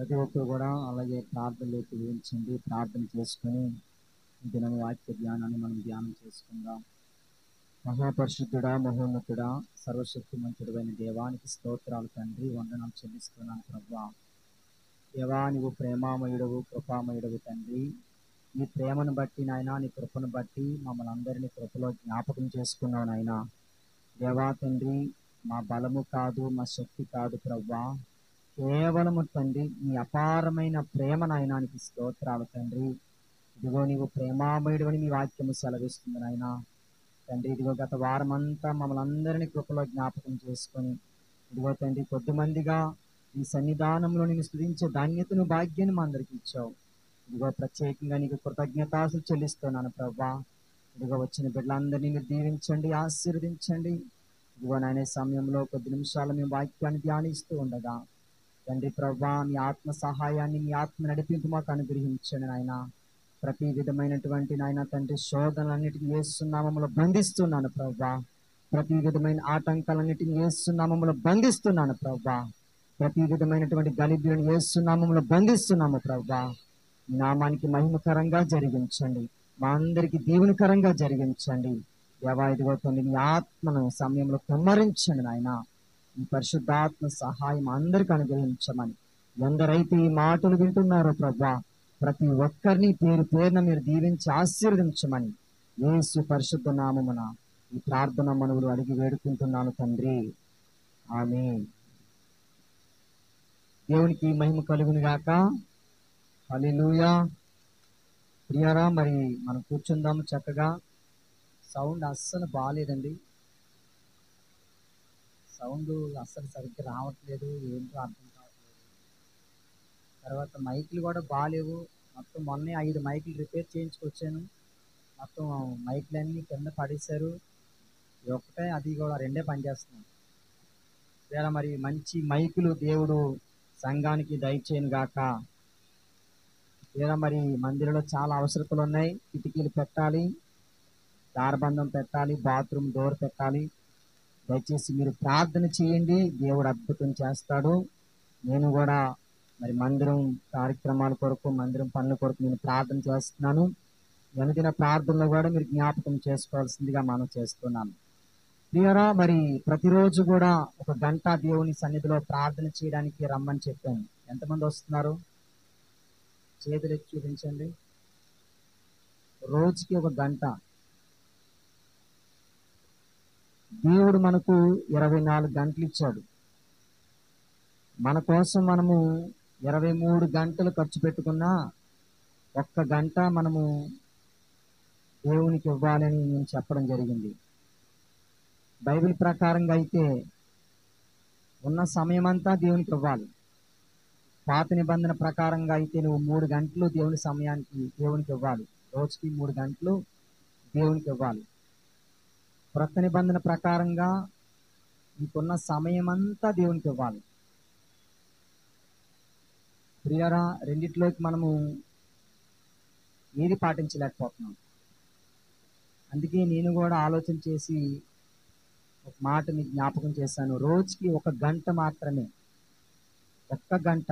ప్రతి ఒక్కరు కూడా అలాగే ప్రార్థనలోకి ఊహించండి, ప్రార్థన చేసుకొని ఈ దినం వాక్య ధ్యానాన్ని మనం ధ్యానం చేసుకుందాం. మహాపరిశుద్ధుడా, మహోన్నతుడా, సర్వశక్తిమంతుడైన దేవానికి స్తోత్రాలు తండ్రి, వందనాలు చెల్లిస్తున్నాను ప్రభువా. దేవా, నీవు ప్రేమామయుడవు, కృపామయుడవు తండ్రి. నీ ప్రేమను బట్టి నాయన, నీ కృపను బట్టి మమ్మల్ని అందరినీ కృపలో జ్ఞాపకం చేసుకున్నావు నాయన. దేవా తండ్రి, మా బలము కాదు, మా శక్తి కాదు ప్రభువా, కేవలము తండ్రి నీ అపారమైన ప్రేమ నాయనానికి స్తోత్రాలు తండ్రి. ఇదిగో నీవు ప్రేమామయుడవని నీ వాక్యము సెలవిస్తుంది నాయన. తండ్రి, ఇదిగో గత వారం అంతా మమ్మల్ని అందరినీ కృపలో జ్ఞాపకం చేసుకొని ఇదిగో తండ్రి కొద్దిమందిగా ఈ సన్నిధానంలో నేను స్తుతించే ధాన్యతను, భాగ్యాన్ని మా అందరికి ఇచ్చావు. ఇదిగో ప్రత్యేకంగా నీకు కృతజ్ఞతాసులు చెల్లిస్తున్నాను ప్రభా. ఇదిగో వచ్చిన బిడ్డలందరినీ మీరు దీవించండి, ఆశీర్వదించండి. ఇదిగో నాయన సమయంలో కొద్ది నిమిషాలు మేము వాక్యాన్ని ధ్యానిస్తూ ఉండగా తండ్రి ప్రభా, మీ ఆత్మ సహాయాన్ని, మీ ఆత్మ నడిపింపు మాకు అనుగ్రహించండి నాయన. ప్రతి విధమైనటువంటి నాయన తండ్రి శోధనలన్నిటిని యేసు నామములో బంధిస్తున్నాను ప్రభా. ప్రతి విధమైన ఆటంకాలన్నిటిని యేసు నామములో బంధిస్తున్నాను ప్రభా. ప్రతి విధమైనటువంటి గలిబిలను యేసు నామములో బంధిస్తున్నాము ప్రభా. ఈ నామానికి మహిమకరంగా జరిగించండి, మా అందరికి దీవెనకరంగా జరిగించండి. దేవా, ఇదిగో తండ్రి మీ ఆత్మను సమయంలో కుమ్మరించండి నాయన. ఈ పరిశుద్ధాత్మ సహాయం అందరికి అనుగ్రహించమని, ఎందరైతే ఈ మాటలు వింటున్నారో ప్రభా, ప్రతి ఒక్కరిని పేరు పేరున మీరు దీవించి ఆశీర్వదించమని యేసు పరిశుద్ధ నామమున ఈ ప్రార్థన మనవులు అడిగి వేడుకుంటున్నాను తండ్రి, ఆమేన్. దేవునికి మహిమ కలుగును గాక. హల్లెలూయా. ప్రియారా, మరి మనం కూర్చుందాము చక్కగా. సౌండ్ అస్సలు బాగాలేదండి, సౌండ్ అస్సలు సరిగ్గా రావట్లేదు, ఏంటో అర్థం కావట్లేదు. తర్వాత మైకులు కూడా బాగాలేవు. మొత్తం మొన్నే 5 మైకులు రిపేర్ చేయించుకొచ్చాను. మొత్తం మైకులన్నీ కింద పడేశారు. ఒక్కటే, అది కూడా 2 పనిచేస్తున్నాయి. ఇలా మరి మంచి మైకులు దేవుడు సంఘానికి దయచేయను గాక. ఇలా మరి మందిరంలో చాలా అవసరతలు ఉన్నాయి. కిటికీలు పెట్టాలి, దారబంధం పెట్టాలి, బాత్రూమ్ డోర్ పెట్టాలి. దయచేసి మీరు ప్రార్థన చేయండి, దేవుడు అద్భుతం చేస్తాడు. నేను కూడా మరి మందిరం కార్యక్రమాల కొరకు, మందిరం పనుల కొరకు నేను ప్రార్థన చేస్తున్నాను. అనుదిన ప్రార్థనలో కూడా మీరు జ్ఞాపకం చేసుకోవాల్సిందిగా మనం చేస్తున్నాను. ప్రియరా, మరి ప్రతిరోజు కూడా 1 గంట దేవుని సన్నిధిలో ప్రార్థన చేయడానికి రమ్మని చెప్పాను. ఎంతమంది వస్తున్నారు? చేతులు ఎత్తి చూపించండి. రోజుకి 1 గంట. దేవుడు మనకు 24 గంటలు ఇచ్చాడు. మన కోసం మనము 23 గంటలు ఖర్చు పెట్టుకున్నా 1 గంట మనము దేవునికి ఇవ్వాలని నేను చెప్పడం జరిగింది. బైబిల్ ప్రకారంగా అయితే ఉన్న సమయం అంతా దేవునికి ఇవ్వాలి. పాత నిబంధన ప్రకారంగా అయితే నువ్వు 3 గంటలు దేవుని సమయానికి దేవునికి ఇవ్వాలి. రోజుకి 3 గంటలు దేవునికి ఇవ్వాలి. క్రొత్త నిబంధన ప్రకారంగా నీకున్న సమయం అంతా దేవునికి ఇవ్వాలి. ప్రియరా, రెండిట్లోకి మనము ఏది పాటించలేకపోతున్నాం. అందుకే నేను కూడా ఆలోచన చేసి ఒక మాట మీకు జ్ఞాపకం చేశాను. రోజుకి 1 గంట మాత్రమే, 1 గంట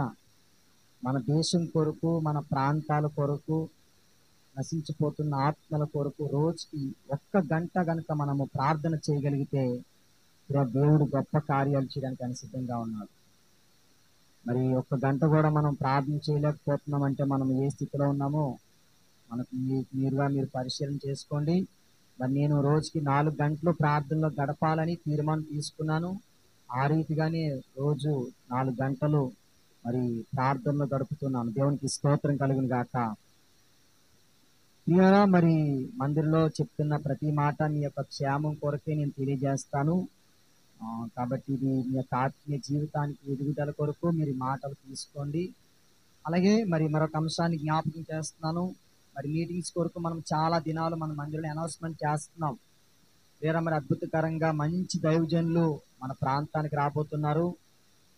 మన దేశం కొరకు, మన ప్రాంతాల కొరకు, నశించిపోతున్న ఆత్మల కొరకు రోజుకి 1 గంట కనుక మనము ప్రార్థన చేయగలిగితే దేవుడు గొప్ప కార్యాలు చేయడానికి ఆయన సిద్ధంగా ఉన్నాడు. మరి 1 గంట కూడా మనం ప్రార్థన చేయలేకపోతున్నాం అంటే మనం ఏ స్థితిలో ఉన్నామో మనకు మీరు పరిశీలన చేసుకోండి. మరి నేను రోజుకి 4 గంటలు ప్రార్థనలో గడపాలని తీర్మానం తీసుకున్నాను. ఆ రీతిగానే రోజు 4 గంటలు మరి ప్రార్థనలో గడుపుతున్నాను. దేవునికి స్తోత్రం కలుగును గాక. ప్రియరా, మరి మందిరంలో చెప్తున్న ప్రతి మాట మీ యొక్క క్షేమం కొరకే నేను తెలియజేస్తాను. కాబట్టి ఇది మీ యొక్క ఆత్మీయ జీవితానికి ఎదుగుదల కొరకు మీరు మాటలు తీసుకోండి. అలాగే మరి మరొక అంశాన్ని జ్ఞాపకం చేస్తున్నాను. మరి మీటింగ్స్ కొరకు మనం చాలా దినాలు మన మందిరంలో అనౌన్స్మెంట్ చేస్తున్నాం. వేరే మరి అద్భుతకరంగా మంచి దైవజనులు మన ప్రాంతానికి రాబోతున్నారు.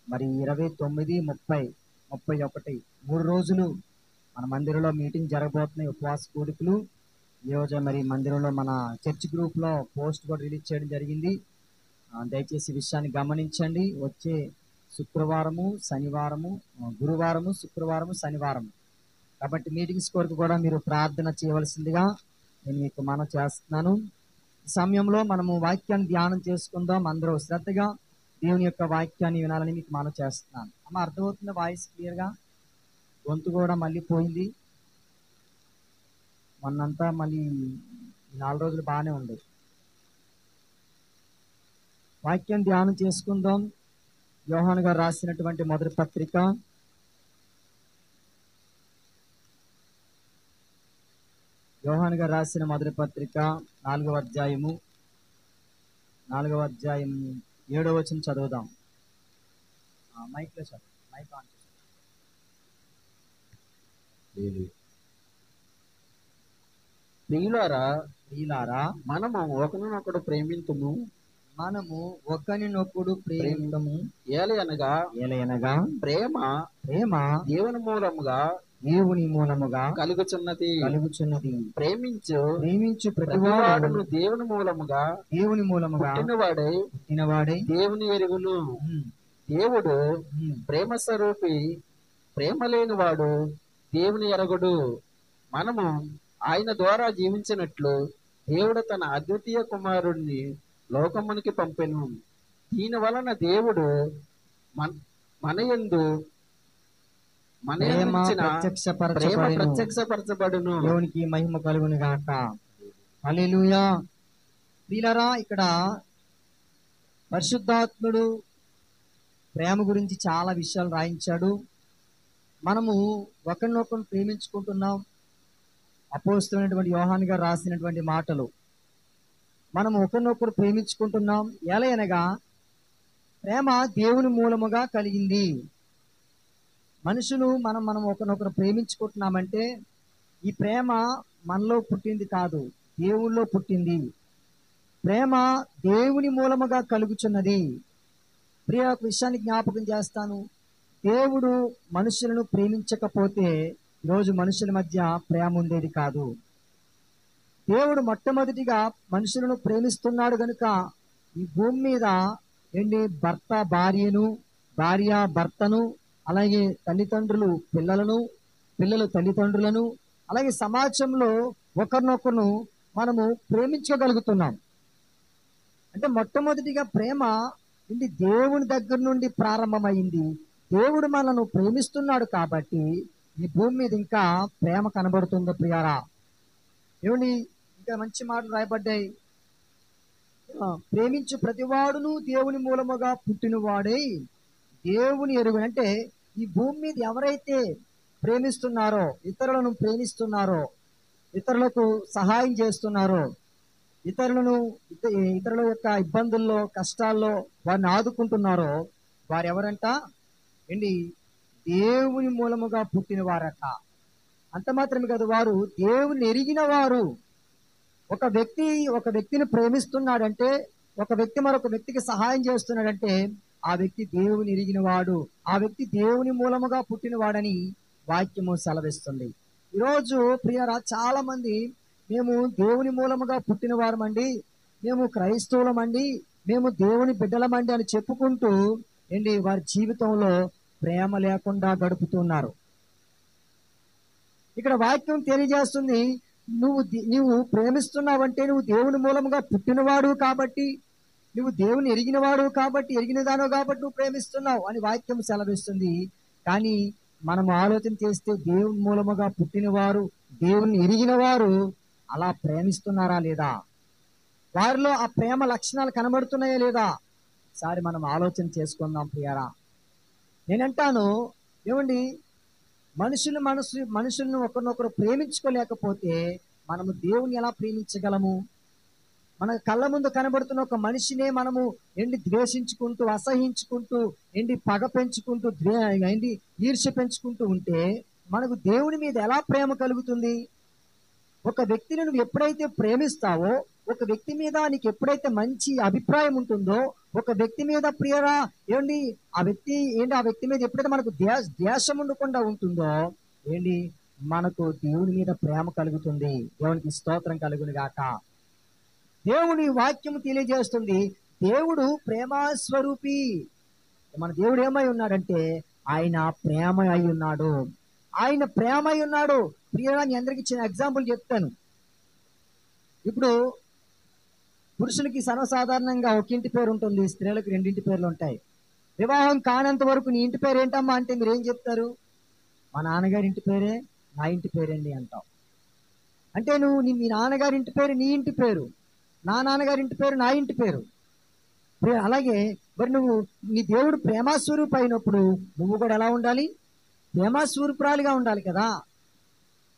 మరి 29, 30, 31 3 రోజులు మన మందిరంలో మీటింగ్ జరగబోతున్నాయి, ఉపవాస కూడికలు. ఈరోజు మరి మందిరంలో మన చర్చ్ గ్రూప్లో పోస్ట్ కూడా రిలీజ్ చేయడం జరిగింది. దయచేసి విషయాన్ని గమనించండి. వచ్చే శుక్రవారము శనివారము గురువారము శుక్రవారము శనివారం. కాబట్టి మీటింగ్స్ కొరకు కూడా మీరు ప్రార్థన చేయవలసిందిగా నేను మీకు మనం చేస్తున్నాను. ఈ సమయంలో మనము వాక్యాన్ని ధ్యానం చేసుకుందాం. అందరూ శ్రద్ధగా దేవుని యొక్క వాక్యాన్ని వినాలని మీకు మనం చేస్తున్నాను. అమ్మ, అర్థమవుతుంది? వాయిస్ క్లియర్గా? గొంతు కూడా మళ్ళీ పోయింది. మొన్నంతా మళ్ళీ 4 రోజులు బాగానే ఉంది. వాక్యం ధ్యానం చేసుకుందాం. యోహాను గారు రాసినటువంటి మొదటి పత్రిక యోహాను గారు రాసిన మొదటి పత్రిక 4వ అధ్యాయము 7వ వచనం చదువుదాం. మైక్లో చదువు. మైక్ ఆన్ చేసి. ప్రియులారా, మనము ఒకరినొకడు ప్రేమింతుము ఏలయనగా ప్రేమ దేవుని మూలముగా కలుగుచున్నది. ప్రేమించు ప్రతివాడును దేవుని మూలముగా పుట్టినవాడై దేవుని ఎరుగును. దేవుడు ప్రేమ స్వరూపి, ప్రేమ లేనివాడు దేవుని ఎరగడు. మనము ఆయన ద్వారా జీవించినట్లు దేవుడు తన అద్వితీయ కుమారుడిని లోకమునికి పంపెను. దీని వలన దేవుడు మనయందు ప్రత్యక్షపరచబడును. దేవునికి మహిమ కలుగును గాక. హల్లెలూయా. ప్రియులారా, ఇక్కడ పరిశుద్ధాత్ముడు ప్రేమ గురించి చాలా విషయాలు రాయించాడు. మనము ఒకరినొకరు ప్రేమించుకుంటున్నాం. అపోస్తలుడైనటువంటి యోహాను గారు రాసినటువంటి మాటలు. మనము ఒకరినొకరు ప్రేమించుకుంటున్నాం. ఎలయనగా ప్రేమ దేవుని మూలముగా కలిగింది. మనుషులు మనం ఒకరినొకరు ప్రేమించుకుంటున్నామంటే ఈ ప్రేమ మనలో పుట్టింది కాదు, దేవుళ్ళో పుట్టింది. ప్రేమ దేవుని మూలముగా కలుగుచున్నది. ప్రియ, ఒక విషయాన్ని జ్ఞాపకం చేస్తాను. దేవుడు మనుషులను ప్రేమించకపోతే ఈరోజు మనుషుల మధ్య ప్రేమ ఉండేది కాదు. దేవుడు మొట్టమొదటిగా మనుషులను ప్రేమిస్తున్నాడు కనుక ఈ భూమి మీద భర్త భార్యను, భార్య భర్తను, అలాగే తల్లిదండ్రులు పిల్లలను, పిల్లలు తల్లిదండ్రులను, అలాగే సమాజంలో ఒకరినొకరు మనము ప్రేమించగలుగుతున్నాం. అంటే మొట్టమొదటిగా ప్రేమ దేవుని దగ్గర నుండి ప్రారంభమైంది. దేవుడు మనను ప్రేమిస్తున్నాడు కాబట్టి ఈ భూమి మీద ఇంకా ప్రేమ కనబడుతుందో ప్రియారా? ఇంకా మంచి మాటలు రాయబడ్డాయి. ప్రేమించు ప్రతివాడును దేవుని మూలముగా పుట్టినవాడై దేవుని ఎరుగు. అంటే ఈ భూమి మీద ఎవరైతే ప్రేమిస్తున్నారో, ఇతరులను ప్రేమిస్తున్నారో, ఇతరులకు సహాయం చేస్తున్నారో, ఇతరుల యొక్క ఇబ్బందుల్లో కష్టాల్లో వారిని ఆదుకుంటున్నారో వారు ఎవరంట? దేవుని మూలముగా పుట్టిన వారట. అంత మాత్రమే కాదు, వారు దేవుని ఎరిగిన వారు. ఒక వ్యక్తిని ప్రేమిస్తున్నాడంటే, ఒక వ్యక్తి మరొక వ్యక్తికి సహాయం చేస్తున్నాడంటే ఆ వ్యక్తి దేవుని ఎరిగిన వాడు, ఆ వ్యక్తి దేవుని మూలముగా పుట్టినవాడని వాక్యము సెలవిస్తుంది. ఈరోజు ప్రియరా, చాలా మంది మేము దేవుని మూలముగా పుట్టిన వారమండి, మేము క్రైస్తవులమండి, మేము దేవుని బిడ్డలమండి అని చెప్పుకుంటూ వారి జీవితంలో ప్రేమ లేకుండా గడుపుతున్నారు. ఇక్కడ వాక్యం తెలియజేస్తుంది, నువ్వు ప్రేమిస్తున్నావంటే నువ్వు దేవుని మూలముగా పుట్టినవాడు కాబట్టి, నువ్వు దేవుని ఎరిగినవాడు కాబట్టి, ఎరిగినదానో కాబట్టి నువ్వు ప్రేమిస్తున్నావు అని వాక్యం సెలవిస్తుంది. కానీ మనం ఆలోచన చేస్తే దేవుని మూలముగా పుట్టినవారు, దేవుని ఎరిగిన వారు అలా ప్రేమిస్తున్నారా లేదా? వారిలో ఆ ప్రేమ లక్షణాలు కనబడుతున్నాయా లేదా? ఒకసారి మనం ఆలోచన చేసుకుందాం ప్రియారా. నేనంటాను, మనుషులను ఒకరినొకరు ప్రేమించుకోలేకపోతే మనము దేవుని ఎలా ప్రేమించగలము? మన కళ్ళ ముందు కనబడుతున్న ఒక మనిషినే మనము ద్వేషించుకుంటూ, అసహించుకుంటూ, పగ పెంచుకుంటూ, ఈర్ష్య పెంచుకుంటూ ఉంటే మనకు దేవుని మీద ఎలా ప్రేమ కలుగుతుంది? ఒక వ్యక్తిని నువ్వు ఎప్పుడైతే ప్రేమిస్తావో, ఒక వ్యక్తి మీద నీకు ఎప్పుడైతే మంచి అభిప్రాయం ఉంటుందో, ఒక వ్యక్తి మీద ప్రియరా ఆ వ్యక్తి మీద ఎప్పుడైతే మనకు ద్వేషం ఉండకుండా ఉంటుందో మనకు దేవుని మీద ప్రేమ కలుగుతుంది. దేవునికి స్తోత్రం కలుగును గాక. దేవుని వాక్యము తెలియజేస్తుంది, దేవుడు ప్రేమ స్వరూపి. మన దేవుడు ఏమై ఉన్నాడంటే ఆయన ప్రేమ అయి ఉన్నాడు. ఆయన ప్రేమ అయి ఉన్నాడు. ప్రియరా, మీ అందరికి చిన్న ఎగ్జాంపుల్ చెప్తాను. ఇప్పుడు పురుషులకి సర్వసాధారణంగా ఒక ఇంటి పేరు ఉంటుంది, స్త్రీలకు రెండింటి పేర్లు ఉంటాయి. వివాహం కానంత వరకు నీ ఇంటి పేరు ఏంటమ్మా అంటే మీరు ఏం చెప్తారు? మా నాన్నగారి ఇంటి పేరే నా ఇంటి పేరండి అంటావు. అంటే నువ్వు మీ నాన్నగారి ఇంటి పేరు నీ ఇంటి పేరు, నా నాన్నగారి ఇంటి పేరు నా ఇంటి పేరు. అలాగే మరి నువ్వు నీ దేవుడు ప్రేమాస్వరూపు అయినప్పుడు నువ్వు కూడా ఎలా ఉండాలి? ప్రేమాస్వరూపురాలిగా ఉండాలి కదా.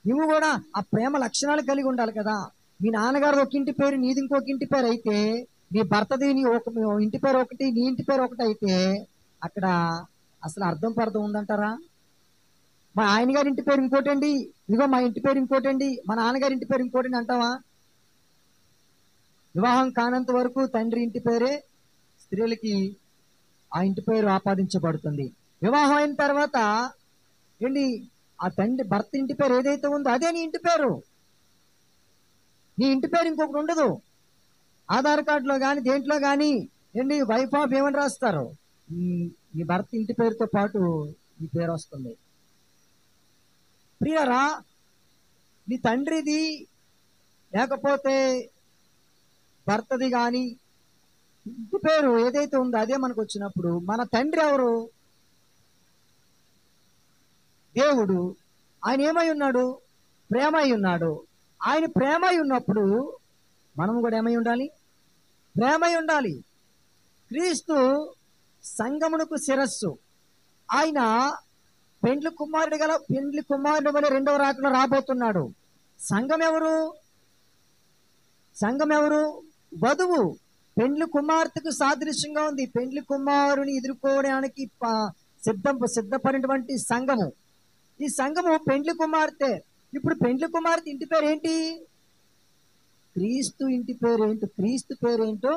నువ్వు కూడా ఆ ప్రేమ లక్షణాలు కలిగి ఉండాలి కదా. మీ నాన్నగారు ఒక ఇంటి పేరు నీది ఇంకొక ఇంటి పేరు అయితే, నీ భర్తది నీ ఒక ఇంటి పేరు ఒకటి నీ ఇంటి పేరు ఒకటి అయితే అక్కడ అసలు అర్థం పర్థం ఉందంటారా? మా ఆయన గారి ఇంటి పేరు ఇంకోటండి, ఇదిగో మా ఇంటి పేరు ఇంకోటండి, మా నాన్నగారి ఇంటి పేరు ఇంకోటండి అంటావా? వివాహం కానంత వరకు తండ్రి ఇంటి పేరే స్త్రీలకి ఆ ఇంటి పేరు ఆపాదించబడుతుంది. వివాహం అయిన తర్వాత ఏంటి ఆ తండ్రి భర్త ఇంటి పేరు ఏదైతే ఉందో అదే నీ ఇంటి పేరు. నీ ఇంటి పేరు ఇంకొకటి ఉండదు. ఆధార్ కార్డులో కానీ దేంట్లో కానీ ఏంటి వైఫ్ ఆఫ్ ఏమని రాస్తారు? నీ భర్త ఇంటి పేరుతో పాటు నీ పేరు వస్తుంది. ప్రియరా, నీ తండ్రిది లేకపోతే భర్తది కానీ ఇంటి పేరు ఏదైతే ఉందో అదే మనకు వచ్చినప్పుడు మన తండ్రి ఎవరు? దేవుడు. ఆయన ఏమై ఉన్నాడు? ప్రేమ అయి ఉన్నాడు. ఆయన ప్రేమ అయి ఉన్నప్పుడు మనం కూడా ఏమై ఉండాలి? ప్రేమ అయి ఉండాలి. క్రీస్తు సంగమునకు శిరస్సు. ఆయన పెండ్లి కుమారుడు వలె రెండవ రాకడ రాబోతున్నాడు. సంఘం ఎవరు? సంఘం ఎవరు? వధువు. పెండ్లి కుమార్తెకు సాదృశ్యంగా ఉంది. పెండ్లి కుమారుని ఎదుర్కోవడానికి సిద్ధపడినటువంటి సంఘము. ఈ సంఘము పెండ్లి కుమార్తె. ఇప్పుడు పెండ్లి కుమార్తె ఇంటి పేరు ఏంటి? క్రీస్తు ఇంటి పేరు ఏంటో, క్రీస్తు పేరేంటో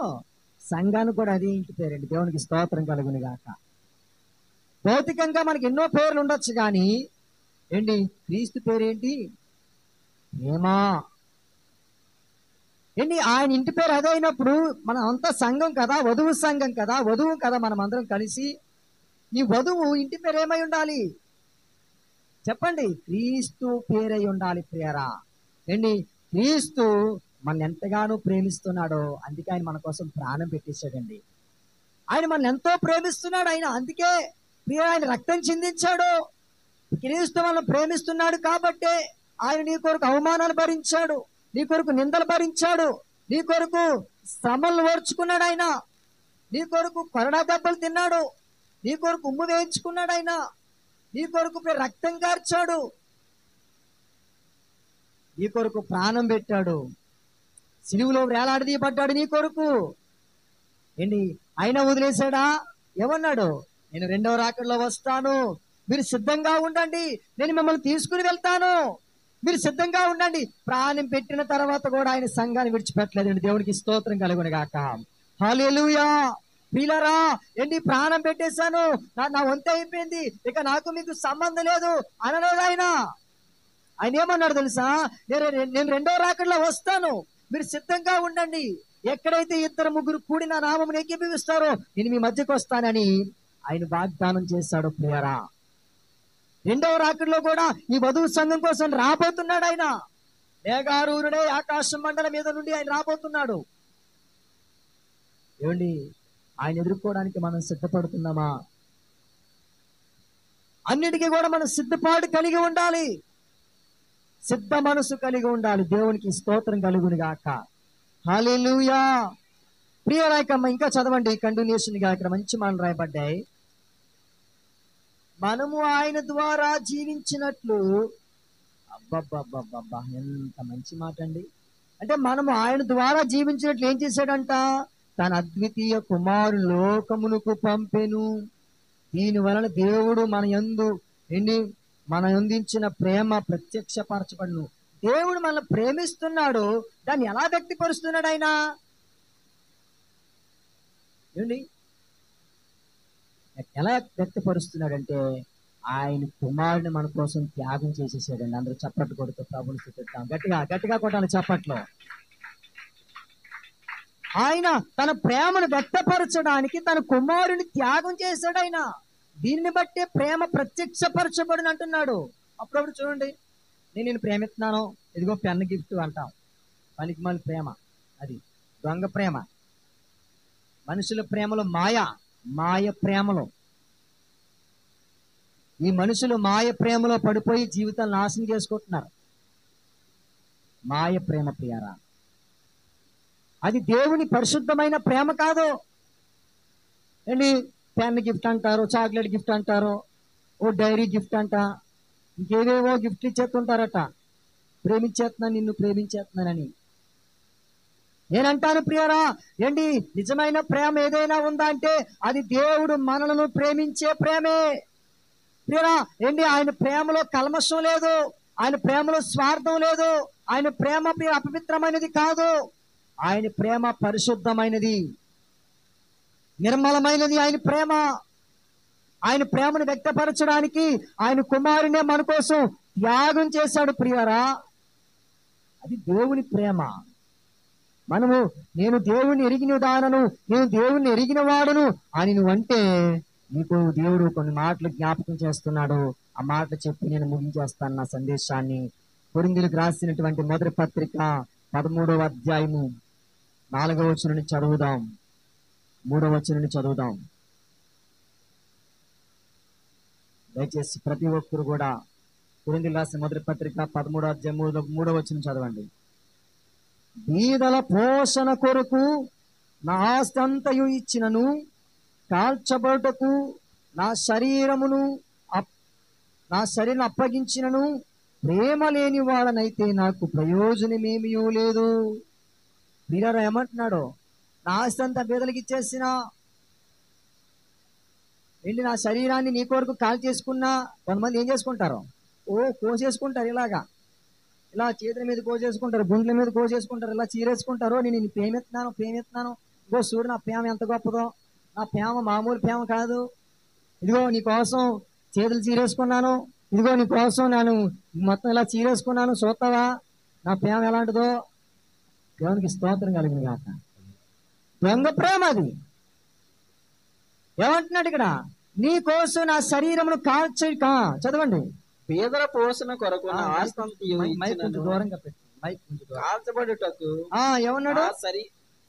సంఘానికి కూడా అదే ఇంటి పేరండి. దేవునికి స్తోత్రం కలుగును గాక. భౌతికంగా మనకి ఎన్నో పేర్లు ఉండొచ్చు కానీ ఏంటి క్రీస్తు పేరేంటి? ప్రేమ. ఏంటి ఆయన ఇంటి పేరు అదే అయినప్పుడు మనం అంతా సంఘం కదా, వధువు సంఘం కదా, వధువు కదా మనం అందరం కలిసి. ఈ వధువు ఇంటి పేరు ఏమై ఉండాలి చెప్పండి? క్రీస్తు పేరై ఉండాలి. ప్రియరా, ఏంటి క్రీస్తు మన ఎంతగానో ప్రేమిస్తున్నాడో అందుకే ఆయన మన కోసం ప్రాణం పెట్టేశాడండి. ఆయన మనల్ని ఎంతో ప్రేమిస్తున్నాడు. ఆయన అందుకే ఆయన రక్తం చిందించాడు. క్రీస్తు మనల్ని ప్రేమిస్తున్నాడు కాబట్టే ఆయన నీ కొరకు అవమానాలు భరించాడు, నీ కొరకు నిందలు భరించాడు, నీ కొరకు శ్రమలు ఓర్చుకున్నాడు. ఆయన నీ కొరకు కొరడా దెబ్బలు తిన్నాడు, నీ కొరకు ఉమ్ము వేయించుకున్నాడు. ఆయన నీ కొరకు రక్తం కార్చాడు, నీ కొరకు ప్రాణం పెట్టాడు, సిలువలో వేలాడదీయబడ్డాడు నీ కొరకు. ఏంటి ఆయన వదిలేశాడా? ఏమన్నాడు? నేను రెండవ రాకడలో వస్తాను, మీరు సిద్ధంగా ఉండండి, నేను మిమ్మల్ని తీసుకుని వెళ్తాను, మీరు సిద్ధంగా ఉండండి. ప్రాణం పెట్టిన తర్వాత కూడా ఆయన సంఘాన్ని విడిచిపెట్టలేదండి. దేవునికి స్తోత్రం కలుగును గాక. హల్లెలూయా. ప్రియులారా, ఏంటి ప్రాణం పెట్టేశాను, నా వంతు అయిపోయింది, ఇక నాకు మీకు సంబంధం లేదు అనలేదు ఆయన. ఆయన ఏమన్నాడు తెలుసా? నేను రెండవ రాకడలో వస్తాను, మీరు సిద్ధంగా ఉండండి, ఎక్కడైతే ఇద్దరు ముగ్గురు కూడి నా నామమును ఏకీభవిస్తారో నేను మీ మధ్యకు వస్తానని ఆయన వాగ్దానం చేశాడు. ప్రియరా, రెండవ రాకడలో కూడా ఈ వధువు సంఘం కోసం రాబోతున్నాడు. ఆయన మేఘారూరుడే ఆకాశ మండలం మీద నుండి ఆయన రాబోతున్నాడు. ఏమండి, ఆయన ఎదుర్కోవడానికి మనం సిద్ధపడుతున్నామా? అన్నిటికీ కూడా మనం సిద్ధపాటు కలిగి ఉండాలి, సిద్ధ మనసు కలిగి ఉండాలి. దేవునికి స్తోత్రం కలుగును గాక. హల్లెలూయా. ప్రియరాయకమ్మ ఇంకా చదవండి, కంటిన్యూషన్ గా ఇక్కడ మంచి మాటలు రాయబడ్డాయి. మనము ఆయన ద్వారా జీవించినట్లు. అబ్బబ్బబ్బబ్బబ్బా, ఎంత మంచి మాట అండి. అంటే మనము ఆయన ద్వారా జీవించినట్లు ఏం చేశాడంట? తన అద్వితీయ కుమారు లోకమునకు పంపెను. దీని వలన దేవుడు మన అందించిన ప్రేమ ప్రత్యక్షపరచబడును. దేవుడు మనల్ని ప్రేమిస్తున్నాడు, దాన్ని ఎలా వ్యక్తపరుస్తున్నాడు ఆయన? ఏమండి, ఎలా వ్యక్తపరుస్తున్నాడంటే ఆయన కుమారుని మన కోసం త్యాగం చేసేసాడండి. అందరూ చప్పట్లు కొడుతూ ప్రభుని స్తుతిద్దాం. గట్టిగా గట్టిగా కొట్టాలి చప్పట్లో. ఆయన తన ప్రేమను వ్యక్తపరచడానికి తన కుమారుని త్యాగం చేశాడు. ఆయన దీన్ని బట్టే ప్రేమ ప్రత్యక్షపరచబడిన అంటున్నాడు. అప్పుడప్పుడు చూడండి, నేను ప్రేమిస్తున్నాను, ఇదిగో పెన్ గిఫ్ట్ అంటాం. పనికిమాలి ప్రేమ, అది దొంగ ప్రేమ. మనుషుల ప్రేమలో మాయ ప్రేమలో, ఈ మనుషులు మాయ ప్రేమలో పడిపోయి జీవితాలు నాశనం చేసుకుంటున్నారు. మాయ ప్రేమ ప్రియారా, అది దేవుని పరిశుద్ధమైన ప్రేమ కాదు. ఏంటి పెన్ గిఫ్ట్ అంటారు, చాక్లెట్ గిఫ్ట్ అంటారు, ఓ డైరీ గిఫ్ట్ అంట, ఇంకేవేవో గిఫ్ట్ ఇచ్చేస్తుంటారట. ప్రేమించేస్తున్నాను, నిన్ను ప్రేమించేస్తున్నానని. నేనంటాను ప్రియారా, ఏంటి నిజమైన ప్రేమ ఏదైనా ఉందా అంటే అది దేవుడు మనలను ప్రేమించే ప్రేమే ప్రియారా. ఏంటి ఆయన ప్రేమలో కల్మషం లేదు, ఆయన ప్రేమలో స్వార్థం లేదు, ఆయన ప్రేమ అపవిత్రమైనది కాదు. ఆయన ప్రేమ పరిశుద్ధమైనది, నిర్మలమైనది. ఆయన ప్రేమ, ఆయన ప్రేమను వ్యక్తపరచడానికి ఆయన కుమారునే మన కోసం త్యాగం చేశాడు ప్రియారా. అది దేవుని ప్రేమ. నేను దేవుణ్ణి ఎరిగిన దానను, నేను దేవుణ్ణి ఎరిగిన వాడును అని నువ్వంటే నీకు దేవుడు కొన్ని మాటలు జ్ఞాపకం చేస్తున్నాడు. ఆ మాటలు చెప్పి నేను ముగించేస్తాను నా సందేశాన్ని. కొరింథీయులకు రాసినటువంటి మొదటి పత్రిక 13వ అధ్యాయము 4వ వచనం నుండి చదువుదాం, 3వ వచనం నుండి చదువుదాం. దయచేసి ప్రతి ఒక్కరు కూడా కొరింథీయులకు రాసిన మొదటి పత్రిక 13వ అధ్యాయం 3వ వచనం చదవండి. బీదల పోషణ కొరకు నా ఆస్తి అంతయు ఇచ్చినను, కాల్చబడుటకు నా శరీరం అప్పగించినను, ప్రేమ లేని వాడనైతే నాకు ప్రయోజనమేమీ లేదు. వీరారా ఏమంటున్నాడు? నా ఆస్తి అంతా బీదలకు ఇచ్చేసిన, ఏంటి నా శరీరాన్ని నీ కొరకు కాల్ చేసుకున్నా. కొంతమంది ఏం చేసుకుంటారు, కోసేసుకుంటారు, ఇలా చేతుల మీద కోసేసుకుంటారు, గుండెల మీద కోసేసుకుంటారు, ఇలా చీరేసుకుంటారు. నేను ప్రేమిస్తున్నాను, ఇదిగో చూడు నా ప్రేమ ఎంత గొప్పదో, నా ప్రేమ మామూలు ప్రేమ కాదు, ఇదిగో నీ కోసం చేతులు చీరేసుకున్నాను, ఇదిగో నీ కోసం నేను మొత్తం ఇలా చీరేసుకున్నాను, చూస్తావా నా ప్రేమ ఎలాంటిదో. దేవునికి స్తోత్రం కలిగింది కాక. దొంగ ప్రేమ అది. ఏమంటున్నాడు ఇక్కడ? నీ కోసం నా శరీరమును చదవండి. పేదల పోషణ కొరకు దూరంగా పెట్టి కాల్చబడుటకు ఏమన్నాడు?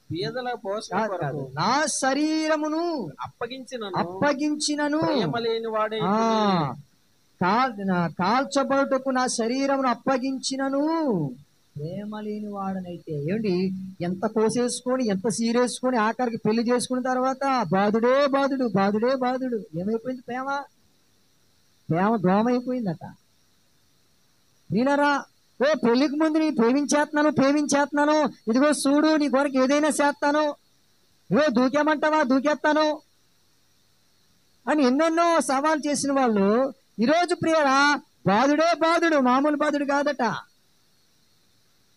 పేదల పోషణ కొరకు నా శరీరమును అప్పగించినను ప్రేమ లేని వాడే కాల్చబడుటకు నా శరీరమును అప్పగించినను, ప్రేమ లేని వాడనైతే. ఏంటి ఎంత కోసేసుకొని ఎంత సీరేసుకొని ఆఖరికి పెళ్లి చేసుకున్న తర్వాత బాధుడే బాధుడు. ఏమైపోయింది? ప్రేమ దోమైపోయిందట. నేనరా పెళ్లికి ముందు నీ ప్రేమించేస్తున్నాను, ఇదిగో చూడు నీ కొరకు ఏదైనా చేస్తాను, ఇదిగో దూకేస్తాను అని ఎన్నెన్నో సవాల్ చేసిన వాళ్ళు ఈరోజు ప్రియరా బాధుడు, మామూలు బాధుడు కాదట.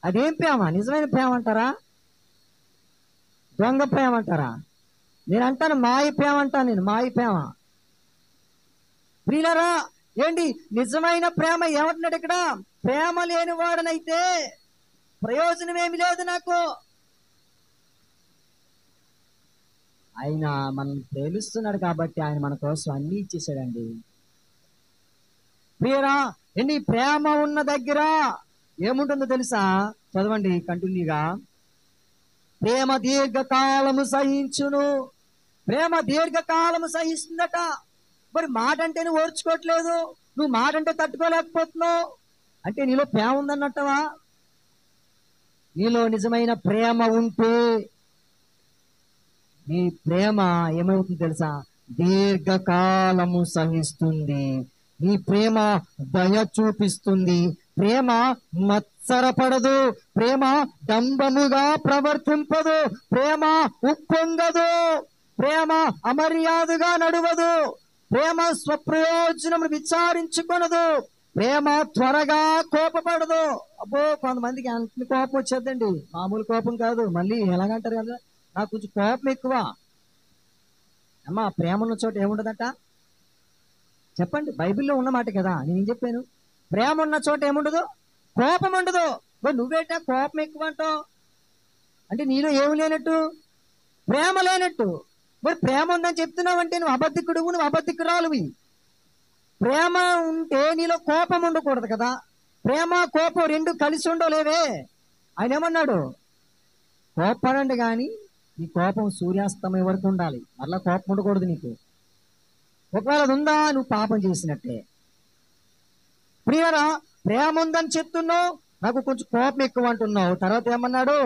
అదేం ప్రేమ? నిజమైన ప్రేమ అంటారా? దొంగ ప్రేమ అంటారా? నేను అంటాను మాయ ప్రేమ అంటాను. మాయ ప్రేమ ప్రియులరా. ఏంటి నిజమైన ప్రేమ? ఏమంటున్నాడు ఇక్కడ? ప్రేమ లేని వాడనైతే ప్రయోజనమేమి లేదు నాకు. ఆయన మనల్ని ప్రేమిస్తున్నాడు కాబట్టి ఆయన మన కోసం అన్ని ఇచ్చేసాడండి. ప్రియరా, ఏంటి ప్రేమ ఉన్న దగ్గర ఏముంటుందో తెలుసా? చదవండి కంటిన్యూగా. ప్రేమ దీర్ఘకాలము సహించును. ప్రేమ దీర్ఘకాలము సహిస్తుందట. మరి మాట అంటే నువ్వు ఓర్చుకోవట్లేదు, నువ్వు మాట అంటే తట్టుకోలేకపోతున్నావు అంటే నీలో ప్రేమ ఉందన్నట్టవా? నీలో నిజమైన ప్రేమ ఉంటే నీ ప్రేమ ఏమవుతుంది తెలుసా? దీర్ఘకాలము సహిస్తుంది. నీ ప్రేమ దయ చూపిస్తుంది. ప్రేమ మత్సరపడదు. ప్రేమ డంబముగా ప్రవర్తింపదు. ప్రేమ ఉప్పొంగదు. ప్రేమ అమర్యాదగా నడువదు. ప్రేమ స్వప్రయోజనము విచారించుకొనదు. ప్రేమ త్వరగా కోపపడదు. అబ్బో, కొంతమందికి అంత కోపం వచ్చేద్దండి. మామూలు కోపం కాదు. మళ్ళీ ఎలాగంటారు కదా, నాకు కొంచెం కోపం ఎక్కువ. అమ్మా, ప్రేమ ఉన్న చోట ఏముండదట చెప్పండి? బైబిల్లో ఉన్నమాట కదా. నేనేం చెప్పాను? ప్రేమ ఉన్న చోట ఏముండదు? కోపం ఉండదు. నువ్వేటా కోపం ఎక్కువ అంటావు అంటే నీలో ఏమి లేనట్టు? ప్రేమ లేనట్టు. మరి ప్రేమ ఉందని చెప్తున్నావంటే నువ్వు అబద్ధికుడువు, నువ్వు అబద్ధికురాలువి. ప్రేమ ఉంటే నీలో కోపం ఉండకూడదు కదా. ప్రేమ కోపం రెండు కలిసి ఉండలేవే. ఆయన ఏమన్నాడు? కోపడండి కానీ నీ కోపం సూర్యాస్తమయం వరకు ఉండాలి, మరలా కోపం ఉండకూడదు నీకు. ఒకవేళ అది ఉందా నువ్వు పాపం చేసినట్టే. ప్రియరా, ప్రేమ ఉందని చెప్తున్నావు, నాకు కొంచెం కోపం ఎక్కువ అంటున్నావు. తర్వాత ఏమన్నాడు?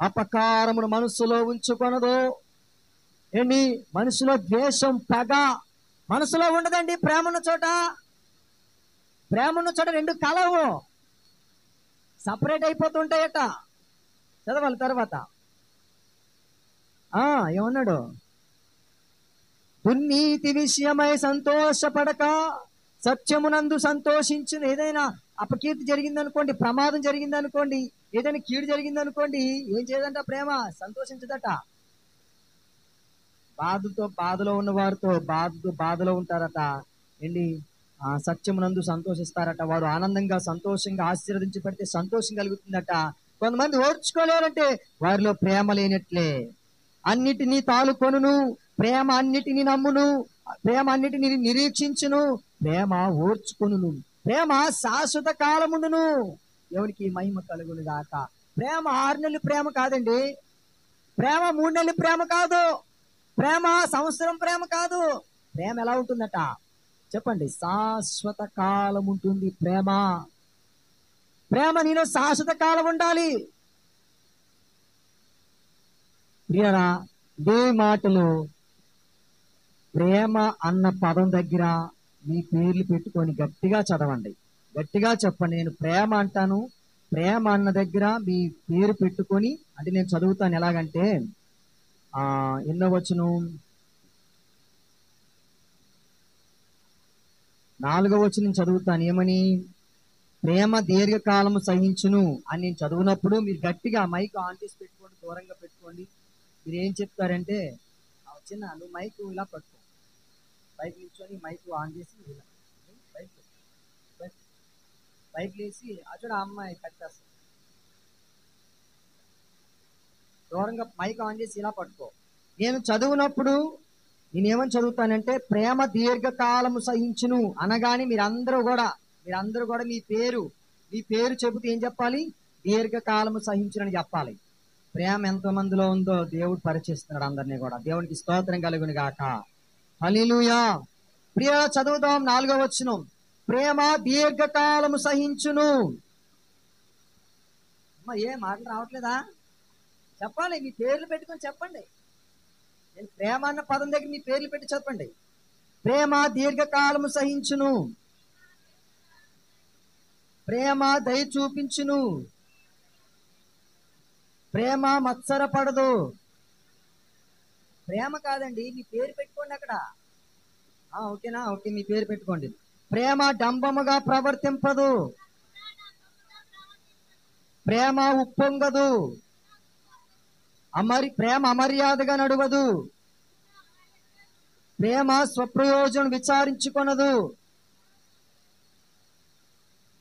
అపకారమును మనసులో ఉంచుకొనదు. ఏంటి? మనసులో ద్వేషం, పగ మనసులో ఉండదండి. ప్రేమ ఉన్న చోట, ప్రేమ ఉన్న చోట రెండు కలవు, సపరేట్ అయిపోతుంటాయట. చదవాలి తర్వాత. ఏమన్నాడు? దుర్నీతి విషయమై సంతోషపడక సత్యమునందు సంతోషించు. ఏదైనా అపకీర్తి జరిగిందనుకోండి, ప్రమాదం జరిగిందనుకోండి, ఏదైనా కీడు జరిగిందనుకోండి, ఏం చేయదంట ప్రేమ? సంతోషించదట. బాధలో ఉన్న వారితో బాధలో ఉంటారట. ఏంటి? సత్యమునందు సంతోషిస్తారట. వారు ఆనందంగా సంతోషంగా ఆశీర్వదించి పెడితే సంతోషం కలుగుతుందట. కొంతమంది ఓర్చుకోలేరంటే వారిలో ప్రేమ లేనట్లే. అన్నిటినీ తాలుకొనును, ప్రేమ అన్నిటినీ నమ్మును, ప్రేమ అన్నిటినీ నిరీక్షించును, ప్రేమ ఓర్చుకొనును, ప్రేమ శాశ్వత కాలముండును. ఎవరికి మహిమ కలుగును గాక. ప్రేమ 6 నెలల ప్రేమ కాదండి. ప్రేమ 3 నెలల ప్రేమ కాదు. ప్రేమ సంవత్సరం ప్రేమ కాదు. ప్రేమ ఎలా ఉంటుందట చెప్పండి? శాశ్వత కాలం ఉంటుంది ప్రేమ. ప్రేమ నీలో శాశ్వత కాలం ఉండాలి. ప్రియరా, ఇదే మాటలు ప్రేమ అన్న పదం దగ్గర మీ పేర్లు పెట్టుకొని గట్టిగా చదవండి, గట్టిగా చెప్పండి. నేను ప్రేమ అంటాను, ప్రేమ అన్న దగ్గర మీ పేరు పెట్టుకొని, అంటే నేను చదువుతాను. ఎలాగంటే ఎన్నో వచనం? 4వ వచనం చదువుతాను. ఏమని? ప్రేమ దీర్ఘకాలము సహించును అని నేను చదువునప్పుడు మీరు గట్టిగా మైక్ ఆన్ చేసి పెట్టుకోండి, దూరంగా పెట్టుకోండి. మీరు ఏం చెప్తారంటే, చిన్న నువ్వు మైక్ ఇలా పట్టుకో, బైక్ నిల్చొని మైక్ ఆన్ చేసి ఇలా బైక్ లేసి అక్కడ అమ్మాయి కట్టేస్తుంది. దూరంగా మైక్ ఆన్ చేసి ఇలా పట్టుకో. నేను చదువునప్పుడు నేనేమని చదువుతానంటే, ప్రేమ దీర్ఘకాలము సహించును అనగానే మీరందరూ కూడా మీ పేరు చెబుతూ ఏం చెప్పాలి? దీర్ఘకాలము సహించునని చెప్పాలి. ప్రేమ ఎంత మందిలో ఉందో దేవుడు పరిచయిస్తున్నాడు అందరినీ కూడా. దేవునికి స్తోత్రం కలుగును గాక. హల్లెలూయా. ప్రియ, చదువుదాం 4వ వచనం. ప్రేమ దీర్ఘకాలము సహించును. ఏ మాటలు రావట్లేదా? చెప్పాలి, మీ పేర్లు పెట్టుకొని చెప్పండి. నేను ప్రేమ అన్న పదం దగ్గర మీ పేర్లు పెట్టి చెప్పండి. ప్రేమ దీర్ఘకాలము సహించును, ప్రేమ దయ చూపించును, ప్రేమ మత్సరపడదు. ప్రేమ కాదండి, మీ పేరు పెట్టుకోండి అక్కడ. ఓకేనా? ఓకే, మీ పేరు పెట్టుకోండి. ప్రేమ డంబముగా ప్రవర్తింపదు, ప్రేమ ఉప్పొంగదు, ప్రేమ అమర్యాదగా నడువదు, ప్రేమ స్వప్రయోజనం విచారించుకొనదు,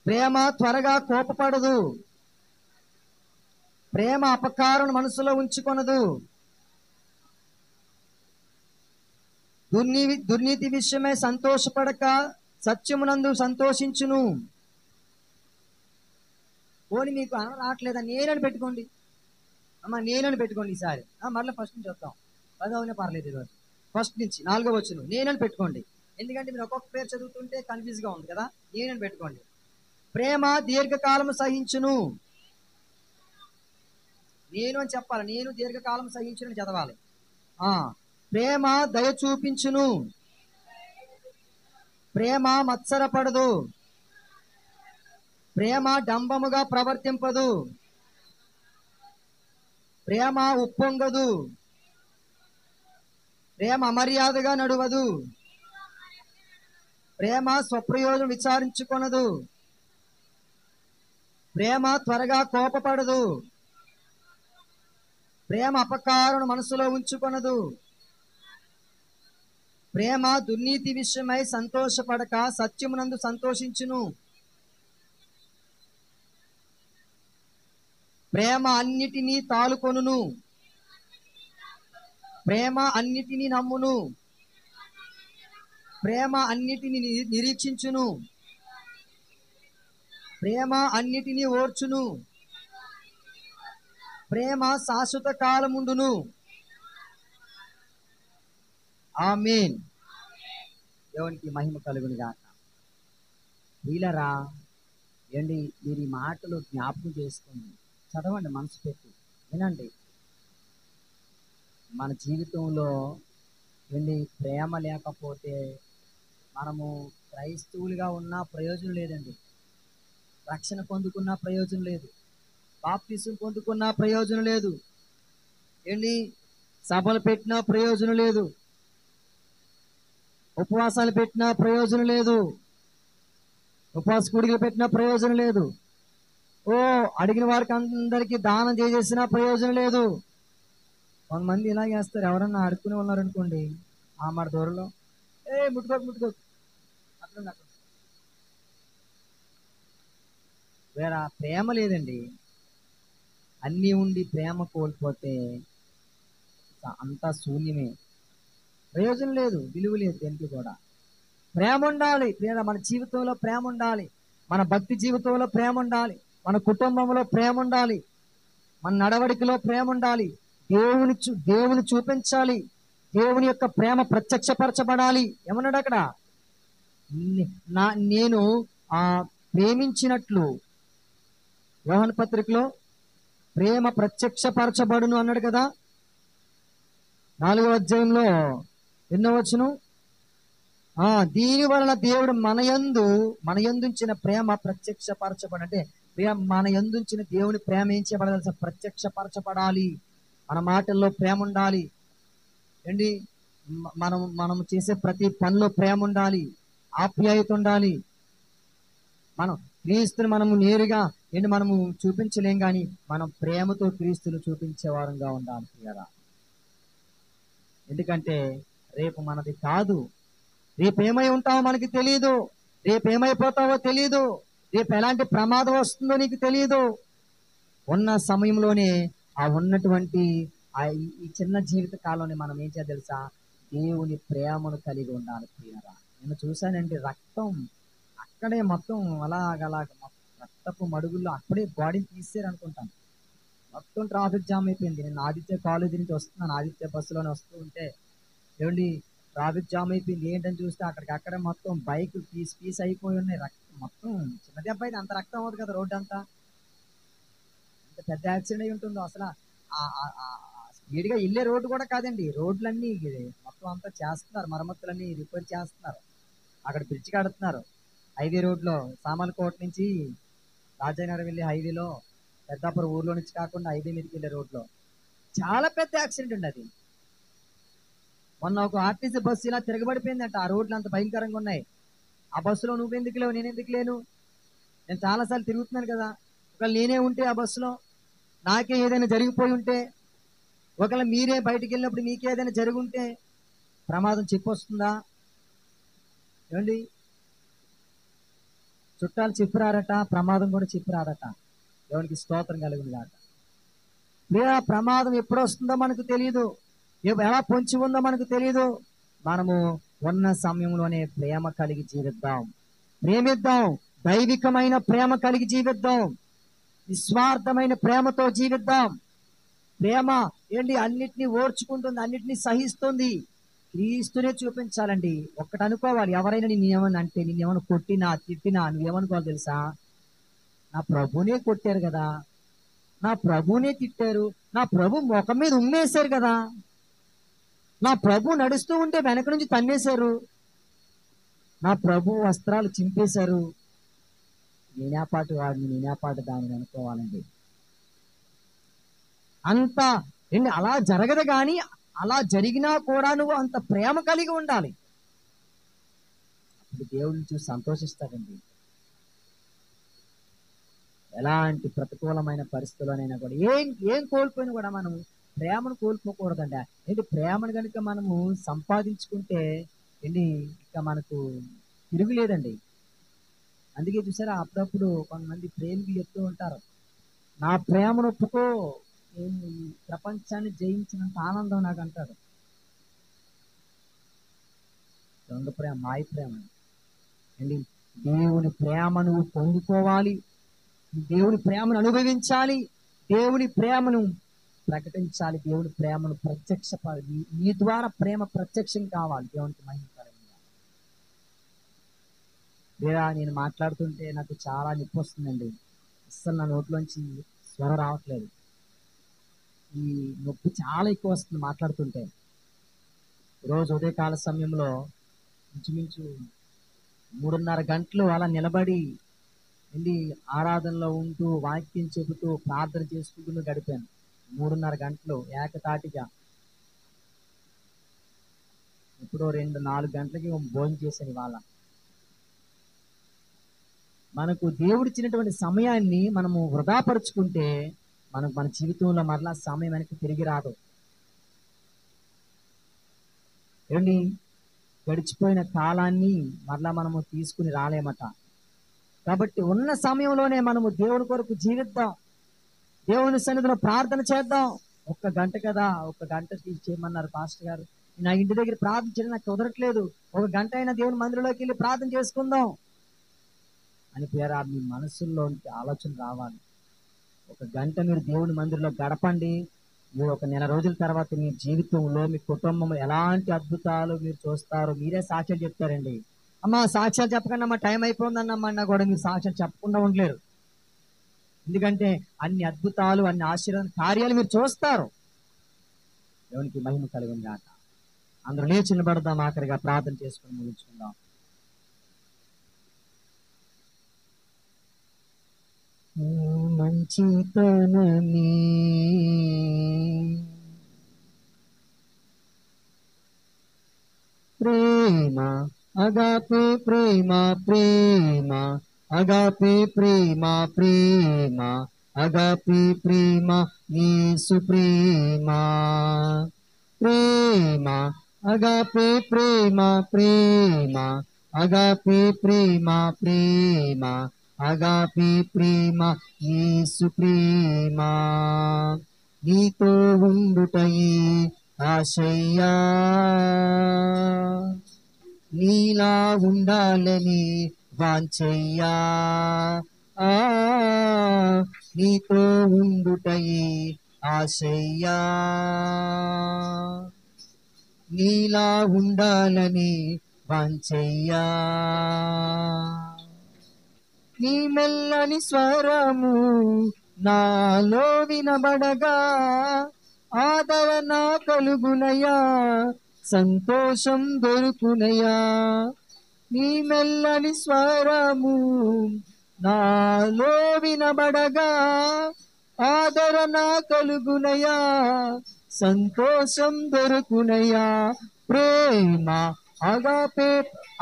ప్రేమ త్వరగా కోపపడదు, ప్రేమ అపకారం మనసులో ఉంచుకొనదు, దుర్నీతి విషయమై సంతోషపడక సత్యమునందు సంతోషించును. పోనీ మీకు రావట్లేదా? నేనని పెట్టుకోండి అమ్మా, నేనని పెట్టుకోండి. ఈసారి మరలా ఫస్ట్ నుంచి వద్దాం. 10వ పర్లేదు, ఈరోజు ఫస్ట్ నుంచి 4వ వచనం నేనని పెట్టుకోండి. ఎందుకంటే మీరు ఒక్కొక్క పేరు చదువుతుంటే కన్ఫ్యూజ్ గా ఉంది కదా. నేనని పెట్టుకోండి. ప్రేమ దీర్ఘకాలము సహించును. నేను అని చెప్పాలి, నేను దీర్ఘకాలం సహించును చదవాలి. ప్రేమ దయ చూపించును, ప్రేమ మత్సరపడదు, ప్రేమ డంబముగా ప్రవర్తింపదు, ప్రేమ ఉప్పొంగదు, ప్రేమ అమర్యాదగా నడువదు, ప్రేమ స్వప్రయోజనం విచారించుకొనదు, ప్రేమ త్వరగా కోపపడదు, ప్రేమ అపకారం మనసులో ఉంచుకొనదు, ప్రేమ దుర్నీతి విషయమై సంతోషపడక సత్యమునందు సంతోషించును, ప్రేమ అన్నిటినీ తాలుకొనును, ప్రేమ అన్నిటినీ నమ్మును, ప్రేమ అన్నిటిని నిరీక్షించును, ప్రేమ అన్నిటినీ ఓర్చును, ప్రేమ శాశ్వత కాలముండును. ఆమేన్. దేవునికి మహిమ కలుగును గాక. వీలరా ఏంటి మీరు ఈ మాటలు జ్ఞాపకం చేసుకోండి, చదవండి, మనసు పెట్టి వినండి. మన జీవితంలో ఏంటి ప్రేమ లేకపోతే మనము క్రైస్తవులుగా ఉన్నా ప్రయోజనం లేదండి. రక్షణ పొందుకున్న ప్రయోజనం లేదు, బాప్తిసం పొందుకున్న ప్రయోజనం లేదు, ఏంటి సభలు పెట్టినా ప్రయోజనం లేదు, ఉపవాసాలు పెట్టినా ప్రయోజనం లేదు, ఉపవాస కూడికలు పెట్టినా ప్రయోజనం లేదు, ఓ అడిగిన వారికి అందరికీ దానం చేసేసినా ప్రయోజనం లేదు. కొంతమంది ఇలా చేస్తారు, ఎవరన్నా అడుక్కుని ఉన్నారనుకోండి, ఆ మాట దూరంలో ముట్టుకోకు అట్లా వేరే ప్రేమ లేదండి. అన్నీ ఉండి ప్రేమ కోల్పోతే అంతా శూన్యమే, ప్రయోజనం లేదు, విలువ లేదు దేనికి కూడా. ప్రేమ ఉండాలి, మన జీవితంలో ప్రేమ ఉండాలి, మన భక్తి జీవితంలో ప్రేమ ఉండాలి, మన కుటుంబంలో ప్రేమ ఉండాలి, మన నడవడికలో ప్రేమ ఉండాలి, దేవుని చూపించాలి, దేవుని యొక్క ప్రేమ ప్రత్యక్షపరచబడాలి. ఏమన్నాడు అక్కడ? నేను ప్రేమించినట్లు యోహాను పత్రికలో ప్రేమ ప్రత్యక్షపరచబడును అన్నాడు కదా. 4వ అధ్యాయంలో ఎన్నో వచనం, దీని వలన దేవుడు మన యందుంచిన ప్రేమ ప్రత్యక్షపరచబడి, అంటే మన యందుంచిన దేవుని ప్రేమ ఏం చేయబడాలి? ప్రత్యక్షపరచబడాలి. మన మాటల్లో ప్రేమ ఉండాలి ఏంటి, మనం చేసే ప్రతి పనిలో ప్రేమ ఉండాలి, ఆప్యాయత ఉండాలి. మనం క్రీస్తుని మనము నేరుగా ఏంటి మనము చూపించలేం, కానీ మనం ప్రేమతో క్రీస్తుని చూపించే వారంగా ఉండాలి ప్రియరా. ఎందుకంటే రేపు మనది కాదు, రేపు ఏమై ఉంటావో మనకి తెలియదు, రేపు ఏమైపోతావో తెలియదు, రేపు ఎలాంటి ప్రమాదం వస్తుందో నీకు తెలియదు. ఉన్న సమయంలోనే ఉన్నటువంటి ఈ చిన్న జీవిత కాలంలో మనం ఏం చేయాలి తెలుసా? దేవుని ప్రేమను కలిగి ఉండాలి ప్రియరా. నేను చూశానండి, రక్తం అక్కడే మొత్తం అలాగ రక్తపు మడుగుల్లో అప్పుడే బాడీని తీసేరు అనుకుంటాను. మొత్తం ట్రాఫిక్ జామ్ అయిపోయింది. నేను ఆదిత్య కాలేజీ నుంచి వస్తున్నాను, ఆదిత్య బస్సులోనే వస్తూ ఉంటే ఏమండి ట్రాఫిక్ జామ్ అయిపోయింది. ఏంటని చూస్తే అక్కడికక్కడే మొత్తం బైక్ పీస్ అయిపోయి ఉన్నాయి. రక్తం మొత్తం చిన్న దెబ్బ అయితే అంత రక్తం అవుతుంది కదా, రోడ్డు అంతా ఎంత పెద్ద యాక్సిడెంట్ అయి ఉంటుందో. అసలు స్పీడ్గా వెళ్ళే రోడ్డు కూడా కాదండి, రోడ్లన్నీ మొత్తం అంతా చేస్తున్నారు, మరమ్మతులన్నీ రిపేర్ చేస్తున్నారు. అక్కడ బ్రిడ్జ్ కడుతున్నారు హైవే రోడ్లో, సామర్లకోట నుంచి రాజానగర్ వెళ్ళే హైవేలో, పెద్దాపురం ఊర్లో నుంచి కాకుండా హైవే మీదకి వెళ్ళే రోడ్లో చాలా పెద్ద యాక్సిడెంట్ ఉంది. అది మొన్న ఒక ఆర్టీసీ బస్సు ఇలా తిరగబడిపోయిందంట. ఆ రోడ్లు అంత భయంకరంగా ఉన్నాయి. ఆ బస్సులో నువ్వెందుకు లేవు, నేనెందుకు లేను? నేను చాలాసార్లు తిరుగుతున్నాను కదా. ఒకవేళ నేనే ఉంటే ఆ బస్సులో నాకే ఏదైనా జరిగిపోయి ఉంటే, ఒకవేళ మీరే బయటికి వెళ్ళినప్పుడు మీకే ఏదైనా జరిగి ఉంటే ప్రమాదం చెప్పొస్తుందా? ఏమండి, చుట్టాలు చెప్పిరారట, ప్రమాదం కూడా చెప్పిరారట. దేవునికి స్తోత్రం కలుగును గాక. లేదా ప్రమాదం ఎప్పుడు వస్తుందో మనకు తెలియదు, ఎలా పొంచి ఉందో మనకు తెలియదు. మనము ఉన్న సమయంలోనే ప్రేమ కలిగి జీవిద్దాం, ప్రేమిద్దాం, దైవికమైన ప్రేమ కలిగి జీవిద్దాం, నిస్వార్థమైన ప్రేమతో జీవిద్దాం. ప్రేమ ఏంటి, అన్నిటినీ ఓర్చుకుంటుంది, అన్నిటినీ సహిస్తుంది. క్రీస్తునే చూపించాలండి. ఒక్కటి అనుకోవాలి, ఎవరైనా నిన్నేమని అంటే, నిన్నేమన్నా కొట్టినా తిట్టినా నువ్వేమనుకోవాలి తెలుసా? నా ప్రభునే కొట్టారు కదా, నా ప్రభునే తిట్టారు, నా ప్రభు ముఖం మీద ఉమ్మేశారు కదా, నా ప్రభు నడుస్తూ ఉంటే వెనక నుంచి తన్నేశారు, నా ప్రభు వస్త్రాలు చింపేశారు, నేనేపాటి వాడిని, నేనేపాటి దానిని అనుకోవాలండి. అంత అలా జరగదు, కానీ అలా జరిగినా కూడా నువ్వు అంత ప్రేమ కలిగి ఉండాలి. అప్పుడు దేవుడిని చూసి సంతోషిస్తాడండి. ఎలాంటి ప్రతికూలమైన పరిస్థితుల్లోనైనా కూడా ఏం కోల్పోయినా కూడా మనం ప్రేమను కోల్పోకూడదండి. ఏంటి, ప్రేమను కనుక మనము సంపాదించుకుంటే ఇక మనకు తిరుగులేదండి. అందుకే చూసారా, అప్పుడప్పుడు కొంతమంది ప్రేమికులు చెప్తూ ఉంటారు, నా ప్రేమను ఒప్పుకో, ప్రపంచాన్ని జయించినంత ఆనందం నాకు అంటాడు. దొంగ ప్రేమ, మాయ ప్రేమ అండి. దేవుని ప్రేమ నువ్వు పొందుకోవాలి, దేవుని ప్రేమను అనుభవించాలి, దేవుని ప్రేమను ప్రకటించాలి, దేవుని ప్రేమను నీ ద్వారా ప్రేమ ప్రత్యక్షం కావాలి. దేవునికి మహిమ కలుగును. లేదా నేను మాట్లాడుతుంటే నాకు చాలా నొప్పి వస్తుందండి, అస్సలు నా నోట్లోంచి స్వరం రావట్లేదు. ఈ నొప్పి చాలా ఎక్కువ వస్తుంది మాట్లాడుతుంటే. రోజు ఉదయకాల సమయంలో ఇంచుమించు 3:30 గంటలు అలా నిలబడి వెళ్ళి ఆరాధనలో ఉంటూ వాక్యం చెబుతూ ప్రార్థన చేసుకుంటూ గడిపాను. 3:30 గంటలు ఏకతాటిగా. ఎప్పుడో 2-4 గంటలకి భోజనం చేశాను ఇవాళ. మనకు దేవుడిచ్చినటువంటి సమయాన్ని మనము వృధాపరుచుకుంటే మన జీవితంలో మరలా సమయం వెనక్కి తిరిగి రాదు. ఏమండి, గడిచిపోయిన కాలాన్ని మరలా మనము తీసుకుని రాలేమట. కాబట్టి ఉన్న సమయంలోనే మనము దేవుని కొరకు జీవిద్దాం, దేవుని సన్నిధిలో ప్రార్థన చేద్దాం. 1 గంట కదా, 1 గంట చేయమన్నారు పాస్టర్ గారు. నా ఇంటి దగ్గర ప్రార్థన చేయడం నాకు కుదరట్లేదు, 1 గంట అయినా దేవుని మందిరంలోకి వెళ్ళి ప్రార్థన చేసుకుందాం అని పేరు మీ మనసుల్లోనికి ఆలోచన రావాలి. 1 గంట మీరు దేవుని మందిరంలో గడపండి. మీరు 1 నెల రోజుల తర్వాత మీ జీవితంలో, మీ కుటుంబంలో ఎలాంటి అద్భుతాలు మీరు చూస్తారో మీరే సాక్ష్యాలు చెప్తారండి. అమ్మా సాక్ష్యాలు చెప్పకండి అమ్మా, టైం అయిపోయిందన్నమ్మా కూడా మీరు సాక్ష్యాలు చెప్పకుండా ఉండలేరు. ఎందుకంటే అన్ని అద్భుతాలు, అన్ని ఆశీర్వాద కార్యాలు మీరు చూస్తారు. దేవునికి మహిమ కలుగును గాక. అందరూ లేచి నిలబడదాం, ఆఖరిగా ప్రార్థన చేసుకుని ముగించుకుందాం. మంచితనమే ప్రేమ, అగాపే ప్రేమ, ప్రేమ అగాపే ప్రేమ, ప్రేమ అగాపే ప్రేమ, యేసు ప్రేమ. ప్రేమ అగాపే ప్రేమ, ప్రేమ అగాపే ప్రేమ, ప్రేమ అగాపే ప్రేమ, యేసు ప్రేమ. నీతో ఉండుటయే ఆశయ్యా, నీలా ఉండాలని వాంఛయ్యా. నీతో ఉండుటయే ఆశయ్యా, నీలా ఉండాలని వాంఛయ్యా. నీ మెల్లని స్వరము నాలో వినబడగా ఆదరణ కలుగునయా, సంతోషం దొరుకునయా. నీ మెల్లని స్వరము నాలో వినబడగా ఆదరణ కలుగునయా, సంతోషం దొరుకునయా. ప్రేమ అగాపే,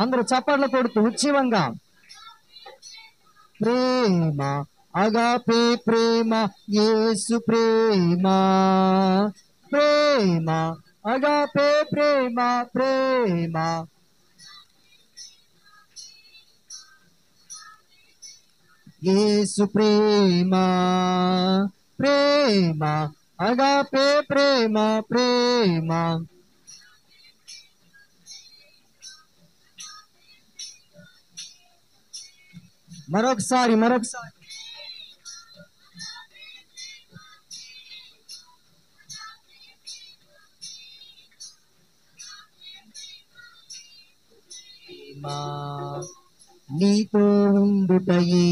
అందరూ చప్పట్లు కొడుతూ ఉజ్జీవంగా, ప్రేమ అగాపే ప్రేమ, యేసు ప్రేమ. ప్రేమ అగాపే ప్రేమ, ప్రేమ యేసు ప్రేమ. ప్రేమ అగాపే ప్రేమ, ప్రేమ మరొకసారి నీతో ఉండుటయే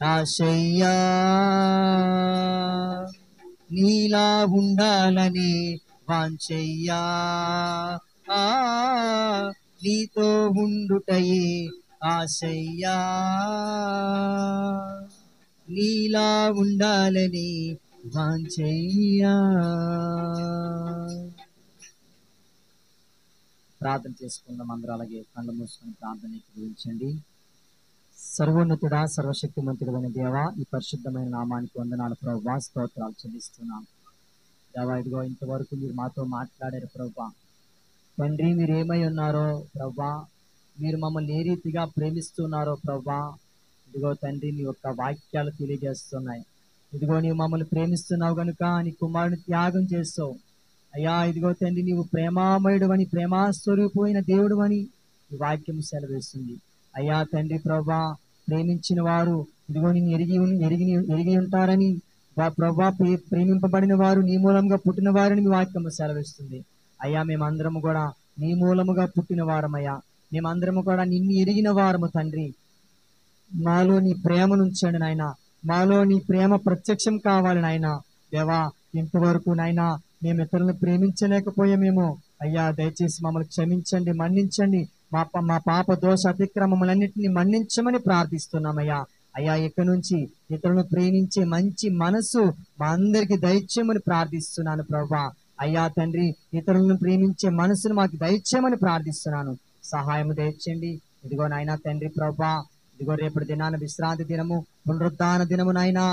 ఆశయ్యా, నీలా ఉండాలని వాంఛయ్యా. నీతో ఉండుటయే ఆశయ్యా, నీలా ఉండాలని వాంఛయ్యా. ప్రార్థన చేసుకుందాం అందరూ. అలాగే కళ్ళు మూసుకొని ప్రార్థన గురించండి. సర్వోన్నతుడా, సర్వశక్తిమంతుడైన దేవా, ఈ పరిశుద్ధమైన నామానికి వందనాలు ప్రభువా, స్తోత్రాలు చెల్లిస్తున్నాం దేవా. ఇదిగో ఇంతవరకు మీరు మాతో మాట్లాడారు ప్రభువా. తండ్రి, మీరు ఏమై ఉన్నారో ప్రభువా, మీరు మమ్మల్ని ఏ రీతిగా ప్రేమిస్తున్నారో ప్రభువా, ఇదిగో తండ్రి నీ యొక్క వాక్యాలు తెలియజేస్తున్నాయి. ఇదిగో నీవు మమ్మల్ని ప్రేమిస్తున్నావు కనుక నీ కుమారుని త్యాగం చేస్తావు అయ్యా. ఇదిగో తండ్రి, నీవు ప్రేమామయుడు అని, ప్రేమాస్వరూపమైన దేవుడు అని, ఈ వాక్యం సెలవిస్తుంది. అయ్యా తండ్రి ప్రభా, ప్రేమించిన వారు ఇదిగో నిన్ను ఎరిగి ఉంటారని, ప్రభా ప్రేమింపబడిన వారు నీ మూలంగా పుట్టిన వారని మీ వాక్యము సెలవిస్తుంది. అయ్యా మేమందరము కూడా నీ మూలముగా పుట్టిన వారమయ్యా, మేమందరము కూడా నిన్ను ఎరిగిన వారము తండ్రి. మాలో నీ ప్రేమను ఉంచండి నాయన, మాలో నీ ప్రేమ ప్రత్యక్షం కావాలి నాయన. దేవా, ఇంతవరకు నాయన మేము ఇతరులను ప్రేమించలేకపోయామేమో అయ్యా, దయచేసి మమ్మల్ని క్షమించండి, మన్నించండి. మా పాప దోష అతిక్రమములన్నింటినీ మన్నించమని ప్రార్థిస్తున్నామయ్యా. అయ్యా, ఇక నుంచి ఇతరులను ప్రేమించే మంచి మనసు మా అందరికి దయచేయమని ప్రార్థిస్తున్నాను ప్రభా. అయ్యా తండ్రి, ఇతరులను ప్రేమించే మనసును మాకు దయచేయమని ప్రార్థిస్తున్నాను. సహాయం దయచేయండి. ఇదిగో నాయనా తండ్రి ప్రభా, ఇదిగో రేపటి దినాన విశ్రాంతి దినము, పునరుద్ధాన దినము నాయనా.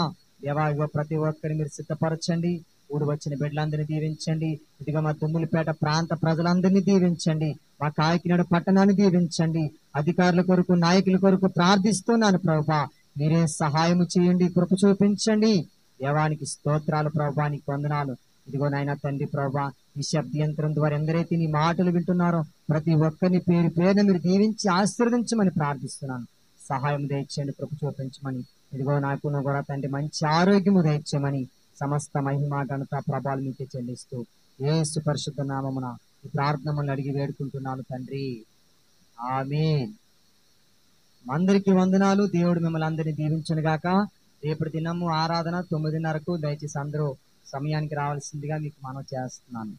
దేవా, ఇదిగో ప్రతి ఒక్కరిని మీరు సిద్ధపరచండి. ఊరు వచ్చిన బిడ్డలందరినీ దీవించండి. ఇదిగో మా తుమ్ములపేట ప్రాంత ప్రజలందరినీ దీవించండి. మా కాకినాడ పట్టణాన్ని దీవించండి. అధికారుల కొరకు, నాయకుల కొరకు ప్రార్థిస్తున్నాను ప్రభా. మీరే సహాయము చేయండి, కృప చూపించండి. దేవానికి స్తోత్రాలు ప్రభా, నీకు వందనాలు. ఇదిగో నాయన తండ్రి ప్రభా, ఈ శబ్ద యంత్రం ద్వారా ఎందరైతే నీ మాటలు వింటున్నారో ప్రతి ఒక్కరిని పేరు పేరున మీరు దీవించి ఆశీర్వదించమని ప్రార్థిస్తున్నాను. సహాయం దయచేయండి, కృప చూపించమని. ఇదిగో నాకును కూడా తండ్రి మంచి ఆరోగ్యము దయచేయమని సమస్త మహిమ ఘనత ప్రభావాలు మీకే చెల్లిస్తూ యేసు పరిశుద్ధ నామమున ఈ ప్రార్థనలు అడిగి వేడుకుంటున్నాను తండ్రి, ఆమేన్. అందరికీ వందనాలు. దేవుడు మిమ్మల్ని అందరినీ దీవించును గాక. రేపటి దినము ఆరాధన 9:30కు దయచేసి అందరూ సమయానికి రావాల్సిందిగా మీకు మనవి చేస్తున్నాను.